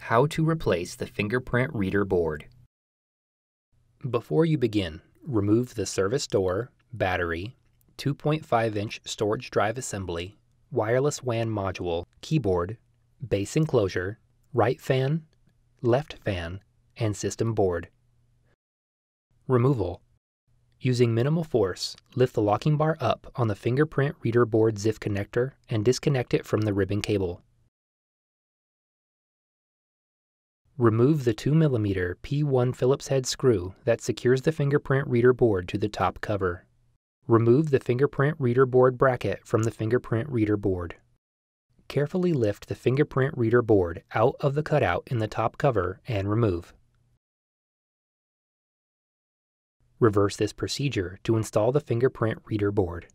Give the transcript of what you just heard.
How to replace the fingerprint reader board. Before you begin, remove the service door, battery, 2.5-inch storage drive assembly, wireless WAN module, keyboard, base enclosure, right fan, left fan, and system board. Removal. Using minimal force, lift the locking bar up on the fingerprint reader board ZIF connector and disconnect it from the ribbon cable. Remove the 2mm P1 Phillips-head screw that secures the fingerprint reader board to the top cover. Remove the fingerprint reader board bracket from the fingerprint reader board. Carefully lift the fingerprint reader board out of the cutout in the top cover and remove. Reverse this procedure to install the fingerprint reader board.